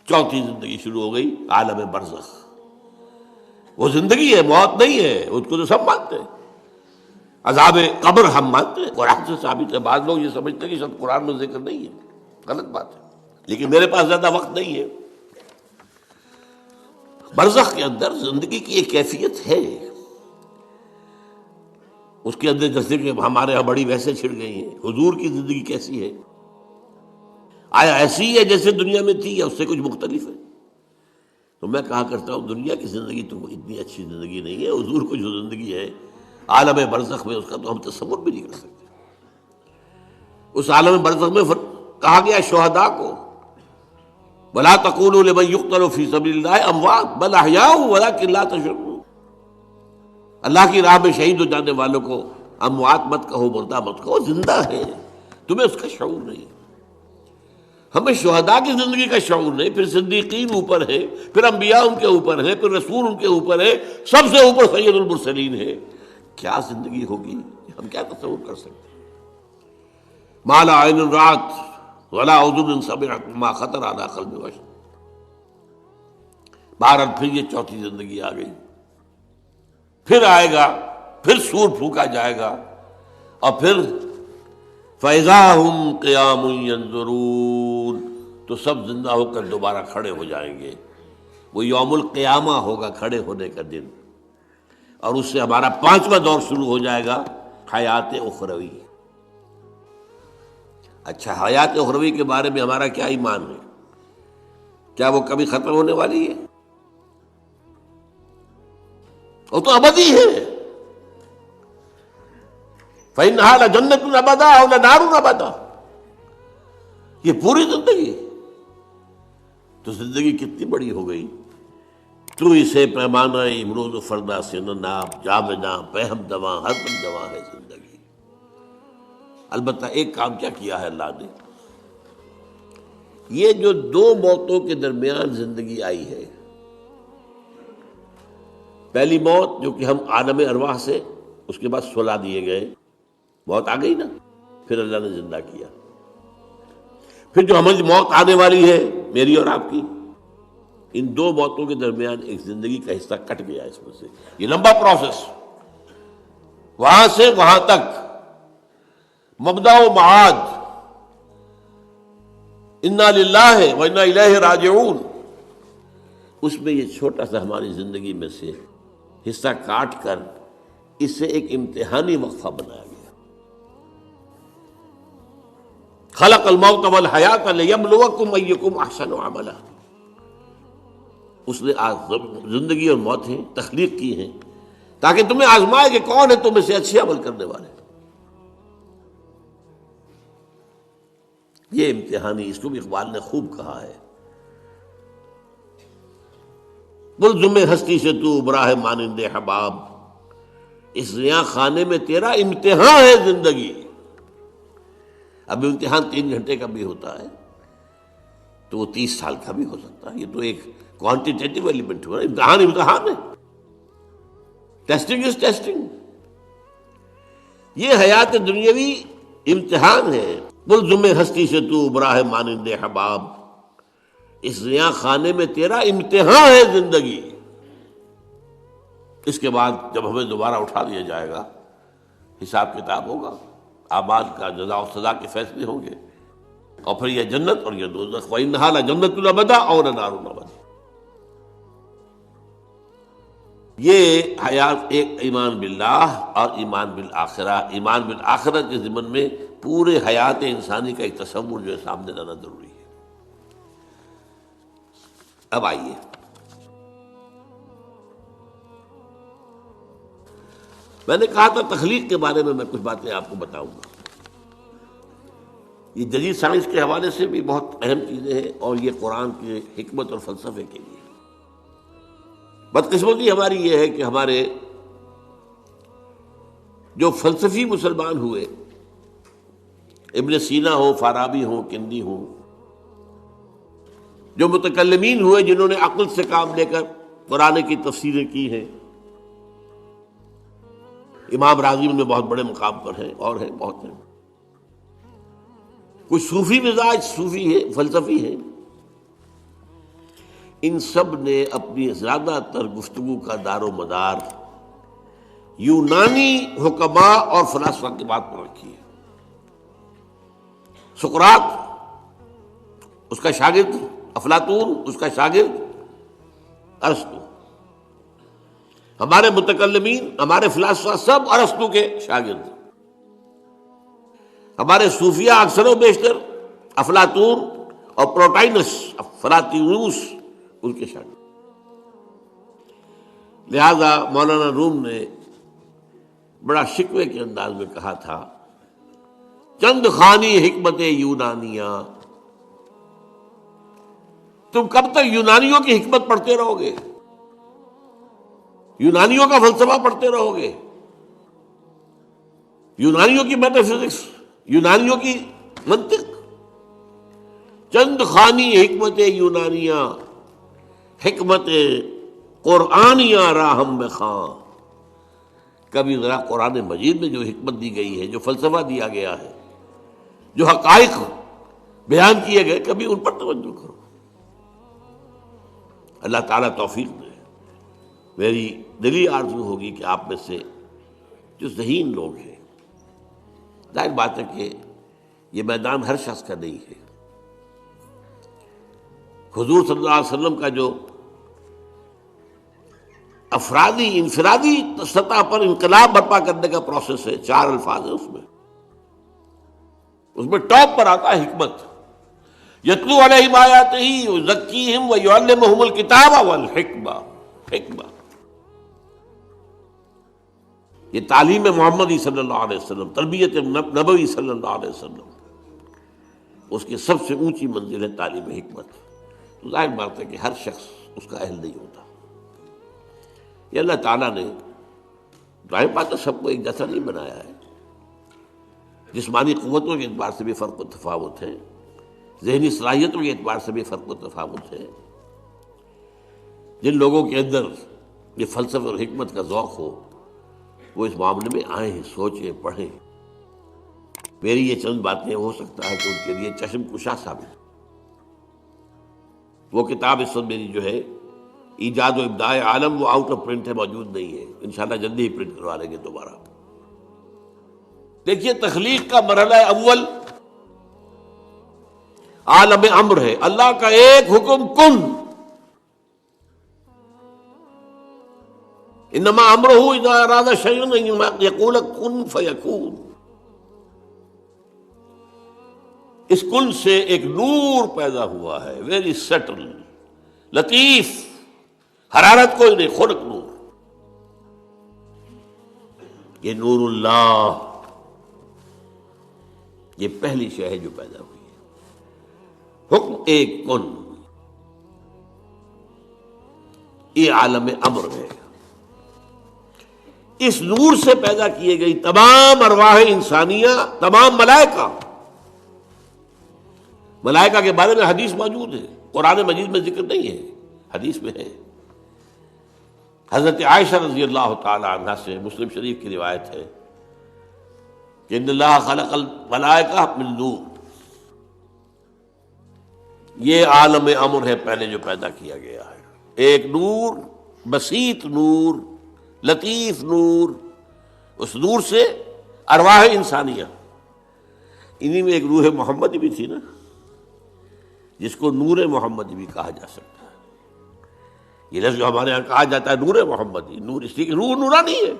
چوتھی زندگی شروع ہو گئی، عالم برزخ۔ وہ زندگی ہے، موت نہیں ہے، اس کو تو سب مانتے ہیں۔ عذاب قبر ہم مانتے ہیں، قرآن سے ثابت ہے۔ بعض لوگ یہ سمجھتے ہیں کہ شاید قرآن میں ذکر نہیں ہے، غلط بات ہے، لیکن میرے پاس زیادہ وقت نہیں ہے۔ برزخ کے اندر زندگی کی ایک کیفیت ہے، اس کے اندر جیسے کہ ہمارے یہاں بڑی ویسے چھڑ گئی ہیں۔ حضور کی زندگی کیسی ہے؟ آیا ایسی ہے جیسے دنیا میں تھی یا اس سے کچھ مختلف ہے؟ تو میں کہا کرتا ہوں دنیا کی زندگی تو اتنی اچھی زندگی نہیں ہے، حضور کو جو زندگی ہے عالم برزخ میں، اس کا تو ہم تصور بھی نہیں کر سکتے۔ اس عالم برزخ میں کہا گیا شہداء کو وَلَا تَقُولُوا لِمَن يُقْتَلُ فِي سَبِيلِ اللَّهِ أَمْوَاتٌ بَلْ أَحْيَاءٌ وَلَٰكِن لَا تَشْعُرُونَ۔ اللہ کی راہ میں شہید ہو جانے والوں کو اموات مت کہو، مردہ مت کہو، زندہ ہے، تمہیں اس کا شعور نہیں۔ ہمیں شہداء کی زندگی کا شعور نہیں، پھر صدیقین اوپر ہے، پھر انبیاء ان کے اوپر ہے، پھر رسول ان کے اوپر ہے، سب سے اوپر سید المرسلین ہے۔ کیا زندگی ہوگی، ہم کیا تصور کر سکتے ہیں؟ ما لا عین رأت ولا اذن سمعت ما خطر علی قلب بشر۔ بہرحال پھر یہ چوتھی زندگی آ گئی، پھر آئے گا، پھر سور پھونکا جائے گا، اور پھر فَإِذَا هُمْ قِيَامٌ يَنظُرُونَ، تو سب زندہ ہو کر دوبارہ کھڑے ہو جائیں گے۔ وہ یوم القیامہ ہوگا، کھڑے ہونے کا دن، اور اس سے ہمارا پانچواں دور شروع ہو جائے گا، حیات اخروی۔ اچھا، حیات اخروی کے بارے میں ہمارا کیا ایمان ہے؟ کیا وہ کبھی ختم ہونے والی ہے؟ وہ تو ابدی ہے۔ فَإِنَّهَا لَجَنَّةٌ أَبَدًا أَوْ لَنَارٌ أَبَدًا، یہ پوری زندگی تو زندگی کتنی بڑی ہو گئی۔ تو اسے پیمانہ امروز و فردا سے نہ ناپ، جامنا پہم دواں ہر دم دواں ہے زندگی۔ البتہ ایک کام کیا کیا ہے اللہ نے، یہ جو دو موتوں کے درمیان زندگی آئی ہے، پہلی موت جو کہ ہم عالم ارواح سے، اس کے بعد سلا دیے گئے، موت آ گئی نا، پھر اللہ نے زندہ کیا۔ پھر جو ہماری موت آنے والی ہے، میری اور آپ کی، ان دو موتوں کے درمیان ایک زندگی کا حصہ کٹ گیا اس میں سے۔ یہ لمبا پروسیس، وہاں سے وہاں تک، مبدا و معاد، انا للہ و انا الیہ راجعون، اس میں یہ چھوٹا سا ہماری زندگی میں سے حصہ کاٹ کر اس سے ایک امتحانی وقفہ بنایا گیا۔ خلق الموت والحیات لیبلوکم ایکم احسن عملا، اس نے زندگی اور موتیں تخلیق کی ہیں تاکہ تمہیں آزمائے کہ کون ہے تم میں سے اچھے عمل کرنے والے۔ یہ امتحانی، اس کو بھی اقبال نے خوب کہا ہے، ملزم ہستی سے تو ابرا ہے مانند حباب، اس زیاں خانے میں تیرا امتحان ہے زندگی۔ اب امتحان 3 گھنٹے کا بھی ہوتا ہے تو وہ 30 سال کا بھی ہو سکتا ہے، یہ تو ایک کوانٹیٹیو ایلیمنٹ ہوا، امتحان امتحان ہے، ٹیسٹنگ از ٹیسٹنگ۔ یہ حیات دنیاوی امتحان ہے، ملزم ہستی سے تو ابرا ہے مانند حباب، اس زیاں خانے میں تیرا امتحان ہے زندگی۔ اس کے بعد جب ہمیں دوبارہ اٹھا دیا جائے گا، حساب کتاب ہوگا، اعمال کا جزا و سزا کے فیصلے ہوں گے، اور پھر یہ جنت اور یہ دوزخ، وَإِنَّهَا لَجَنَّةٌ أَبَدًا أَوْ لَنَارٌ أَبَدًا۔ یہ حیات ایک ایمان باللہ اور ایمان بالآخرہ، ایمان بالآخرہ کے ضمن میں پورے حیات انسانی کا ایک تصور جو ہے سامنے لانا ضروری ہے۔ اب آئیے، میں نے کہا تھا تخلیق کے بارے میں کچھ باتیں آپ کو بتاؤں گا۔ یہ جدید سائنس کے حوالے سے بھی بہت اہم چیزیں ہیں، اور یہ قرآن کی حکمت اور فلسفے کے لیے۔ بدقسمتی ہماری یہ ہے کہ ہمارے جو فلسفی مسلمان ہوئے، ابن سینا ہو، فارابی ہو، کندی ہو، جو متکلمین ہوئے جنہوں نے عقل سے کام لے کر قرآن کی تفسیریں کی ہیں، امام راضی میں بہت بڑے مقام پر ہیں، اور ہیں بہت ہیں، کچھ صوفی مزاج صوفی ہے، فلسفی ہے، ان سب نے اپنی زیادہ تر گفتگو کا دار و مدار یونانی حکماء اور فلاسفہ کی بات پر رکھی ہے۔ سقراط اس کا شاگرد، افلاطون اس کا شاگرد، ارسطو۔ ہمارے متکلمین، ہمارے فلاسفہ سب ارسطو کے شاگرد۔ ہمارے صوفیہ اکثر و بیشتر افلاطون اور پروٹائنس، فلاطینوس ان کے شاگرد۔ لہذا مولانا روم نے بڑا شکوے کے انداز میں کہا تھا، چند خوانی حکمت یونانیہ، تم کب تک یونانیوں کی حکمت پڑھتے رہو گے، یونانیوں کا فلسفہ پڑھتے رہو گے، یونانیوں کی میٹا فزکس، یونانیوں کی منطق؟ چند خوانی حکمت یونانیہ، حکمت قرآنیہ راہم میں خاں۔ کبھی ذرا قرآن مجید میں جو حکمت دی گئی ہے، جو فلسفہ دیا گیا ہے، جو حقائق بیان کیے گئے، کبھی ان پر توجہ کرو۔ اللہ تعالیٰ توفیق دے۔ میری دلی آرزو ہوگی کہ آپ میں سے جو ذہین لوگ ہیں، ظاہر بات ہے کہ یہ میدان ہر شخص کا نہیں ہے۔ حضور صلی اللہ علیہ وسلم کا جو افرادی انفرادی سطح پر انقلاب برپا کرنے کا پروسیس ہے، 4 الفاظ ہیں اس میں ٹاپ پر آتا ہے حکمت۔ یتلو علیہم آیاتہ یزکیہم ویعلمہم الکتاب والحکمہ۔ حکمہ یہ تعلیم محمدی صلی اللہ علیہ وسلم، تربیت نبوی صلی اللہ علیہ وسلم، اس کی سب سے اونچی منزل ہے تعلیم حکمت۔ تو ظاہر بات ہے کہ ہر شخص اس کا اہل نہیں ہوتا۔ یہ اللہ تعالیٰ نے ظاہر بات ہے سب کو ایک جیسا نہیں بنایا ہے۔ جسمانی قوتوں کے اعتبار سے بھی فرق و تفاوت ہے، ذہنی صلاحیتوں کے اعتبار سے بھی فرق و تفاوت ہے۔ جن لوگوں کے اندر یہ فلسفہ اور حکمت کا ذوق ہو، وہ اس معاملے میں آئیں، سوچیں، پڑھیں۔ میری یہ چند باتیں ہو سکتا ہے کہ ان کے لیے چشم کشا ثابت۔ وہ کتاب اس وقت میری جو ہے ایجاد و ابداع عالم، وہ آؤٹ آف پرنٹ ہے، موجود نہیں ہے، انشاءاللہ جلدی ہی پرنٹ کروا لیں گے دوبارہ۔ دیکھیے تخلیق کا مرحلہ اول عالم امر ہے، اللہ کا ایک حکم کن، انما امرہ اذا اراد شیئا ان یقول کن فیکون۔ اس کن سے ایک نور پیدا ہوا ہے، ویری سٹل، لطیف، حرارت کوئی نہیں، خلق نور۔ یہ نور اللہ، یہ پہلی شے ہے جو پیدا ہوئی ہے۔ حکم ایک کن، یہ عالم امر ہے۔ اس نور سے پیدا کیے گئی تمام ارواح انسانیہ، تمام ملائکہ۔ ملائکہ کے بارے میں حدیث موجود ہے، قرآن مجید میں ذکر نہیں ہے، حدیث میں ہے۔ حضرت عائشہ رضی اللہ تعالی عنہا سے مسلم شریف کی روایت ہے کہ ان اللہ خلق الملائکہ من نور۔ یہ عالم امر ہے پہلے جو پیدا کیا گیا ہے، ایک نور، بسیط نور، لطیف نور۔ اس نور سے ارواح انسانیہ، انہی میں ایک روح محمدی بھی تھی نا، جس کو نور محمدی بھی کہا جا سکتا ہے۔ یہ لفظ جو ہمارے یہاں کہا جاتا ہے نور محمدی، نور اس لیے کہ روح نورانی ہے،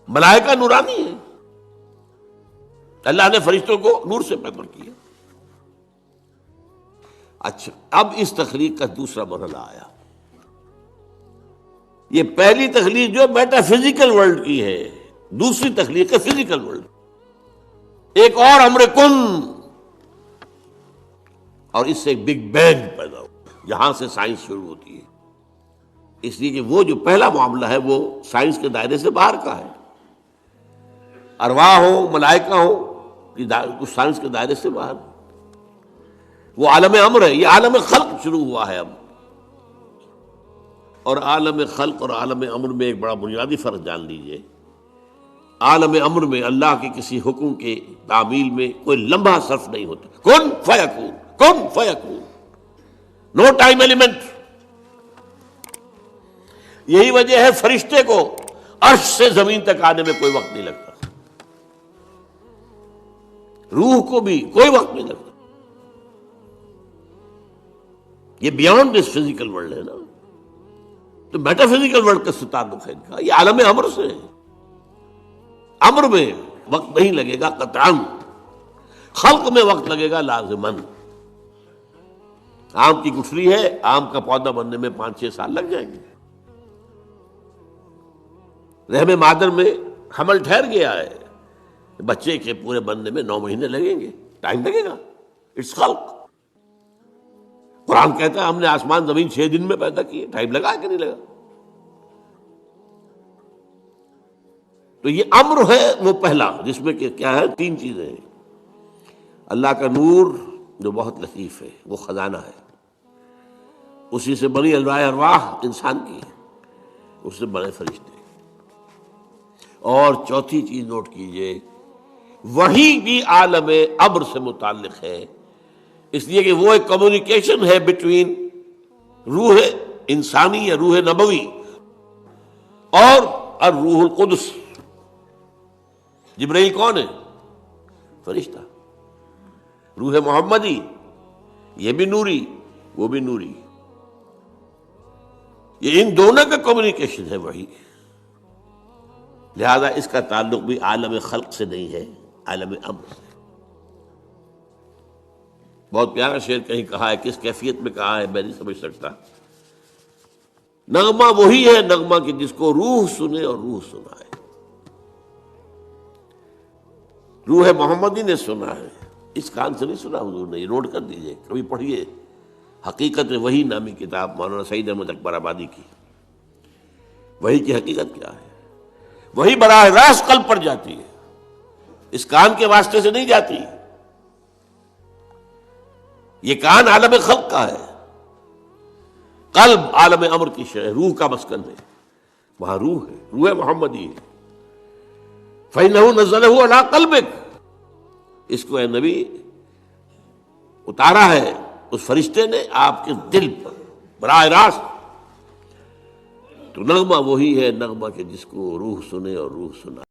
ملائکہ نورانی ہے، اللہ نے فرشتوں کو نور سے پیدا کیا۔ اچھا، اب اس تخلیق کا دوسرا مرحلہ آیا۔ یہ پہلی تخلیق جو میٹا فزیکل ورلڈ کی ہے، دوسری تخلیق ہے فزیکل ورلڈ۔ ایک اور امر کن، اور اس سے ایک بگ بینگ پیدا ہو، یہاں سے سائنس شروع ہوتی ہے۔ اس لیے کہ وہ جو پہلا معاملہ ہے وہ سائنس کے دائرے سے باہر کا ہے، ارواح ہو، ملائکہ ہو، کچھ سائنس کے دائرے سے باہر، وہ عالم امر ہے۔ یہ عالم خلق شروع ہوا ہے اب، اور عالم خلق اور عالم امر میں ایک بڑا بنیادی فرق جان لیجئے۔ عالم امر میں اللہ کے کسی حکم کے تعمیل میں کوئی لمحہ صرف نہیں ہوتا، کن فیکون، کن فیکون۔ نو ٹائم ایلیمنٹ. یہی وجہ ہے فرشتے کو عرش سے زمین تک آنے میں کوئی وقت نہیں لگتا، روح کو بھی کوئی وقت نہیں لگتا. یہ بیانڈ دس فزیکل ورلڈ ہے نا. تو میٹا فزیکل ورلڈ کا سے تعلق ہے ان کا، یہ عالم امر سے ہے. امر میں وقت نہیں لگے گا قطعاً، خلق میں وقت لگے گا لازماً. آم کی گٹھلی ہے، آم کا پودا بننے میں 5-6 سال لگ جائیں گے. رحم مادر میں حمل ٹھہر گیا ہے، بچے کے پورے بننے میں 9 مہینے لگیں گے، ٹائم لگے گا. اٹس خلق. قرآن کہتا ہے ہم نے آسمان زمین 6 دن میں پیدا کیے، ٹائم لگا کہ نہیں لگا؟ تو یہ امر ہے وہ پہلا، جس میں کہ کیا ہے 3 چیزیں ہیں. اللہ کا نور جو بہت لطیف ہے، وہ خزانہ ہے، اسی سے بنی ارواح انسان کی، اس سے بنے فرشتے. اور چوتھی چیز نوٹ کیجئے، وہی بھی عالم امر سے متعلق ہے، اس لیے کہ وہ ایک کمیونیکیشن ہے بٹوین روح انسانی یا روح نبوی اور الروح القدس. جبرائیل کون ہے؟ فرشتہ. روح محمدی یہ بھی نوری، وہ بھی نوری. یہ ان دونوں کا کمیونیکیشن ہے وہی. لہذا اس کا تعلق بھی عالم خلق سے نہیں ہے، عالم امر سے. بہت پیارا شعر کہیں کہا ہے، کس کیفیت میں کہا ہے میں نہیں سمجھ سکتا. نغمہ وہی ہے نغمہ کہ جس کو روح سنے اور روح سنائے. روح محمدی نے سنا ہے، اس کان سے نہیں سنا حضور نے. یہ نوٹ کر دیجئے، کبھی پڑھیے حقیقت وحی نامی کتاب مولانا سعید احمد اکبر آبادی کی. وحی کی حقیقت کیا ہے؟ وہی براہ راست قلب پر جاتی ہے، اس کان کے واسطے سے نہیں جاتی. یہ کان عالم خلق کا ہے، قلب عالم امر کی شے، روح کا مسکن ہے. وہاں روح ہے، روح محمدی ہے. فَإِنَّهُ نَزَّلَهُ عَلَىٰ قَلْبِكَ، اس کو اے نبی اتارا ہے اس فرشتے نے آپ کے دل پر براہ راست. تو نغمہ وہی ہے نغمہ کہ جس کو روح سنے اور روح سنائے.